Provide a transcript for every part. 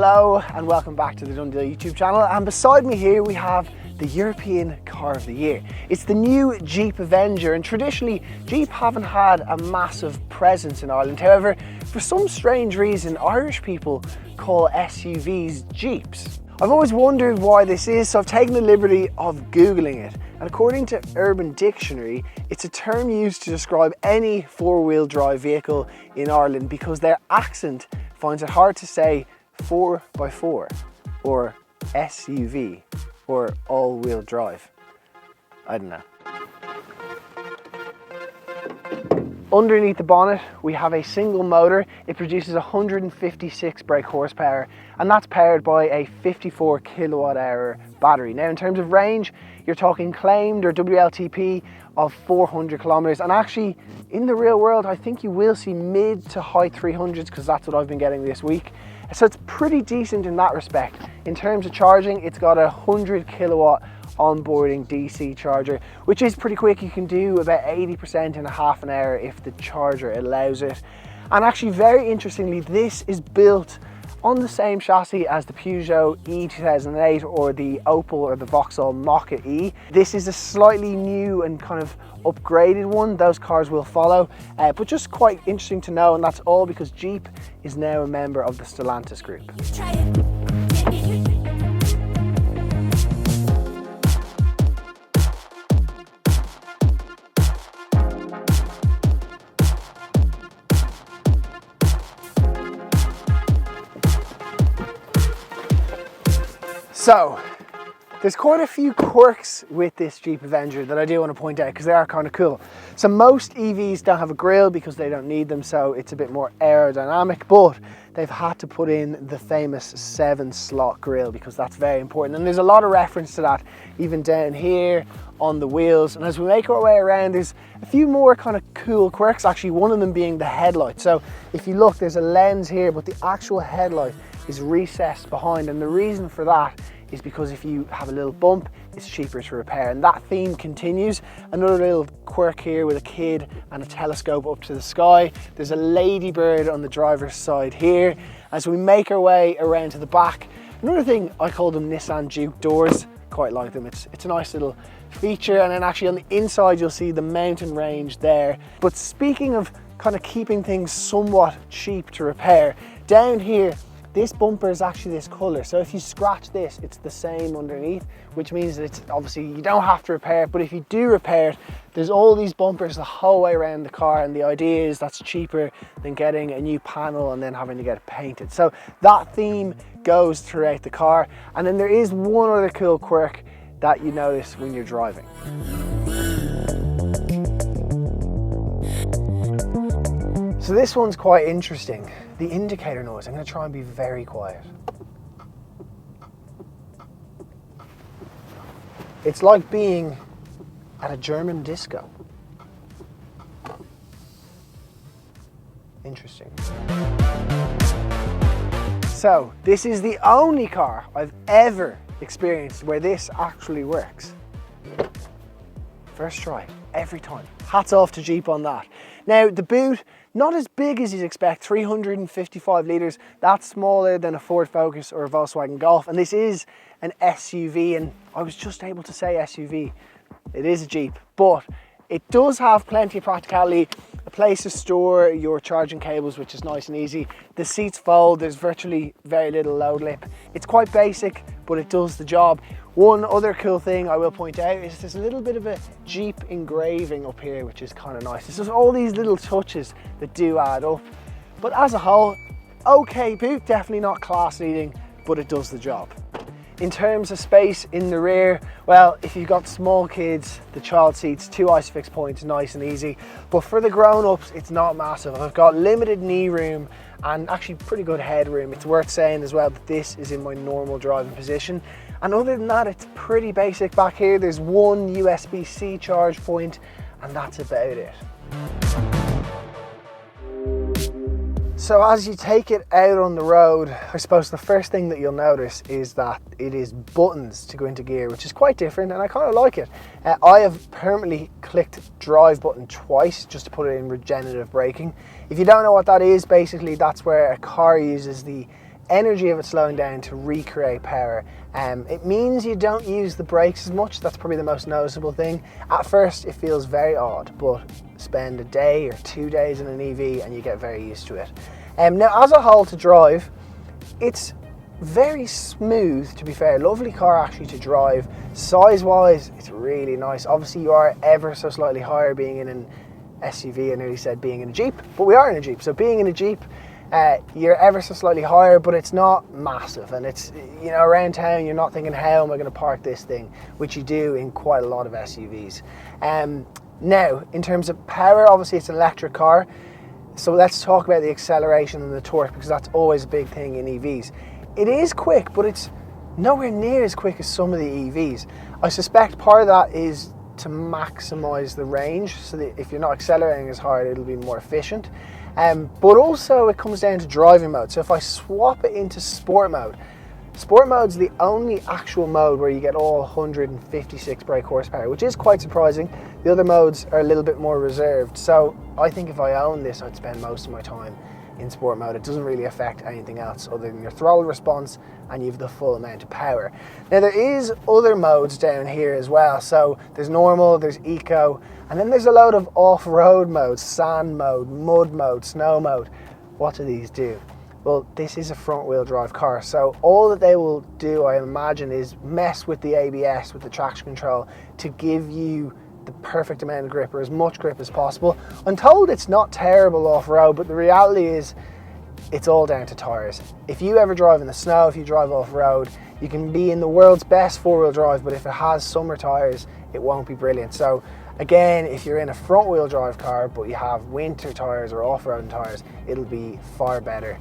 Hello and welcome back to the Dundee YouTube channel, and beside me here we have the European Car of the Year. It's the new Jeep Avenger, and traditionally Jeep haven't had a massive presence in Ireland. However, for some strange reason Irish people call SUVs Jeeps. I've always wondered why this is, so I've taken the liberty of Googling it, and according to Urban Dictionary it's a term used to describe any four-wheel drive vehicle in Ireland because their accent finds it hard to say 4x4 or SUV or all-wheel drive. I don't know. Underneath the bonnet we have a single motor. It produces 156 brake horsepower, and that's powered by a 54 kilowatt hour battery. Now in terms of range, you're talking claimed or WLTP of 400 kilometers, and actually in the real world I think you will see mid to high 300s because that's what I've been getting this week. So it's pretty decent in that respect. In terms of charging, it's got a 100 kilowatt onboarding DC charger, which is pretty quick. You can do about 80% in a half an hour if the charger allows it. And actually, very interestingly, this is built on the same chassis as the Peugeot E2008 or the Opel or the Vauxhall Mokka E. This is a slightly new and kind of upgraded one. Those cars will follow, but just quite interesting to know, and that's all because Jeep is now a member of the Stellantis group. So, there's quite a few quirks with this Jeep Avenger that I do want to point out because they are kind of cool. So most EVs don't have a grille because they don't need them, so it's a bit more aerodynamic, but they've had to put in the famous 7-slot grille because that's very important. And there's a lot of reference to that even down here on the wheels. And as we make our way around, there's a few more kind of cool quirks, actually one of them being the headlight. So if you look, there's a lens here, but the actual headlight is recessed behind, and the reason for that is because if you have a little bump, it's cheaper to repair, and that theme continues. Another little quirk here with a kid and a telescope up to the sky. There's a ladybird on the driver's side here. As we make our way around to the back, another thing, I call them Nissan Juke doors. Quite like them. It's a nice little feature, and then actually on the inside you'll see the mountain range there. But speaking of kind of keeping things somewhat cheap to repair, down here this bumper is actually this color, so if you scratch this, it's the same underneath, which means that it's obviously you don't have to repair it, but if you do repair it, there's all these bumpers the whole way around the car, and the idea is that's cheaper than getting a new panel and then having to get it painted. So that theme goes throughout the car. And then there is one other cool quirk that you notice when you're driving. So this one's quite interesting. The indicator noise. I'm going to try and be very quiet. It's like being at a German disco. Interesting. So this is the only car I've ever experienced where this actually works. First try, every time. Hats off to Jeep on that. Now the boot, not as big as you'd expect, 355 litres. That's smaller than a Ford Focus or a Volkswagen Golf, and this is an SUV, and I was just able to say SUV. It is a Jeep, but it does have plenty of practicality, a place to store your charging cables, which is nice and easy. The seats fold, there's virtually very little load lip. It's quite basic, but it does the job. One other cool thing I will point out is there's a little bit of a Jeep engraving up here, which is kind of nice. It's just all these little touches that do add up. But as a whole, okay boot, definitely not class leading, but it does the job. In terms of space in the rear, well, if you've got small kids, the child seats, 2 ISOFIX points, nice and easy. But for the grown-ups, it's not massive. I've got limited knee room and actually pretty good headroom. It's worth saying as well that this is in my normal driving position. And other than that, it's pretty basic back here. There's one USB-C charge point, and that's about it. So as you take it out on the road, I suppose the first thing that you'll notice is that it is buttons to go into gear, which is quite different, and I kind of like it. I have permanently clicked drive button twice just to put it in regenerative braking. If you don't know what that is, basically that's where a car uses the energy of it slowing down to recreate power. It means you don't use the brakes as much. That's probably the most noticeable thing. At first it feels very odd, but spend a day or 2 days in an EV and you get very used to it. Now as a whole to drive, it's very smooth, to be fair. Lovely car actually to drive. Size wise, it's really nice. Obviously you are ever so slightly higher being in an SUV. I nearly said being in a Jeep, but we are in a Jeep. So being in a Jeep, you're ever so slightly higher, but it's not massive. And it's, you know, around town, you're not thinking, how am I going to park this thing? Which you do in quite a lot of SUVs. Now, in terms of power, obviously it's an electric car. So let's talk about the acceleration and the torque, because that's always a big thing in EVs. It is quick, but it's nowhere near as quick as some of the EVs. I suspect part of that is to maximize the range, so that if you're not accelerating as hard, it'll be more efficient. But also it comes down to driving mode. So if I swap it into sport mode's the only actual mode where you get all 156 brake horsepower, which is quite surprising. The other modes are a little bit more reserved. So I think if I own this, I'd spend most of my time in sport mode. It doesn't really affect anything else other than your throttle response, and you have the full amount of power. Now there is other modes down here as well. So there's normal, there's eco, and then there's a load of off-road modes, sand mode, mud mode, snow mode. What do these do? Well, this is a front wheel drive car, so all that they will do, I imagine, is mess with the ABS, with the traction control, to give you the perfect amount of grip, or as much grip as possible. I'm told it's not terrible off-road, but the reality is it's all down to tires. If you ever drive in the snow, if you drive off-road, you can be in the world's best four-wheel drive, but if it has summer tires, it won't be brilliant. So again, if you're in a front-wheel drive car, but you have winter tires or off-road tires, it'll be far better.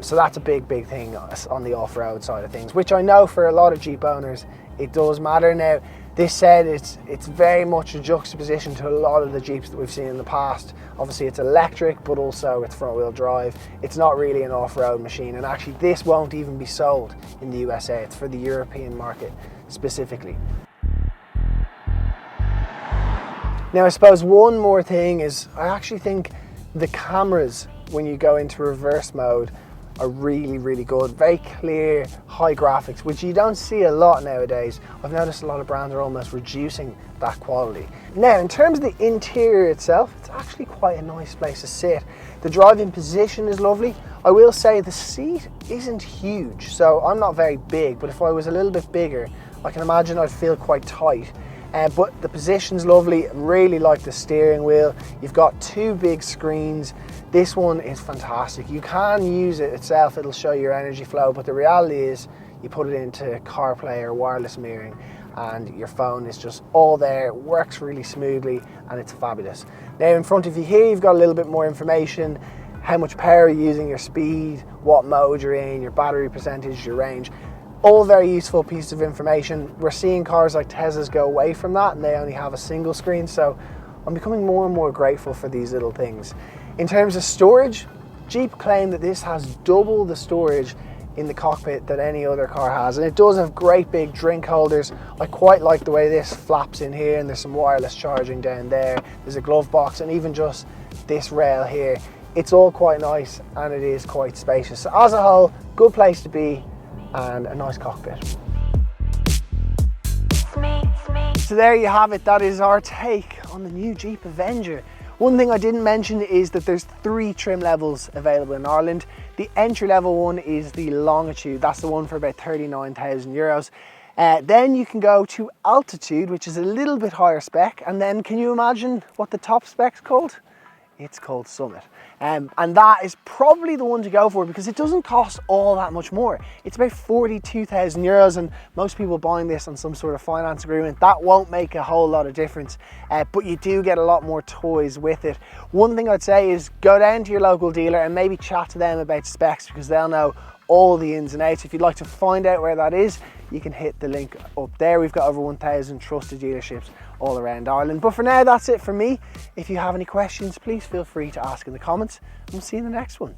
So that's a big thing on the off-road side of things, which I know for a lot of Jeep owners, it does matter. Now, this said, it's very much a juxtaposition to a lot of the Jeeps that we've seen in the past. Obviously it's electric, but also it's front wheel drive. It's not really an off-road machine, and actually this won't even be sold in the USA. It's for the European market specifically. Now I suppose one more thing is, I actually think the cameras when you go into reverse mode are really good. Very clear, high graphics, which you don't see a lot nowadays. I've noticed a lot of brands are almost reducing that quality. Now, in terms of the interior itself, it's actually quite a nice place to sit. The driving position is lovely. I will say the seat isn't huge, so I'm not very big, but if I was a little bit bigger, I can imagine I'd feel quite tight. But the position's lovely. Really like the steering wheel. You've got two big screens. This one is fantastic. You can use it itself, it'll show your energy flow, but the reality is you put it into CarPlay or wireless mirroring and your phone is just all there. It works really smoothly and it's fabulous. Now in front of you here, you've got a little bit more information, how much power you're using, your speed, what mode you're in, your battery percentage, your range. All very useful pieces of information. We're seeing cars like Teslas go away from that and they only have a single screen, so I'm becoming more and more grateful for these little things. In terms of storage, Jeep claim that this has double the storage in the cockpit that any other car has, and it does have great big drink holders. I quite like the way this flaps in here, and there's some wireless charging down there. There's a glove box, and even just this rail here. It's all quite nice and it is quite spacious. So as a whole, good place to be and a nice cockpit. So there you have it. That is our take on the new Jeep Avenger. One thing I didn't mention is that there's 3 trim levels available in Ireland. The entry level one is the Longitude. That's the one for about 39,000 euros. Then you can go to Altitude, which is a little bit higher spec. And then can you imagine what the top spec's called? It's called Summit. And that is probably the one to go for because it doesn't cost all that much more. It's about 42,000 euros, and most people buying this on some sort of finance agreement. That won't make a whole lot of difference, but you do get a lot more toys with it. One thing I'd say is go down to your local dealer and maybe chat to them about specs, because they'll know all the ins and outs. If you'd like to find out where that is, you can hit the link up there. We've got over 1,000 trusted dealerships all around Ireland. But for now, that's it from me. If you have any questions, please feel free to ask in the comments, and we'll see you in the next one.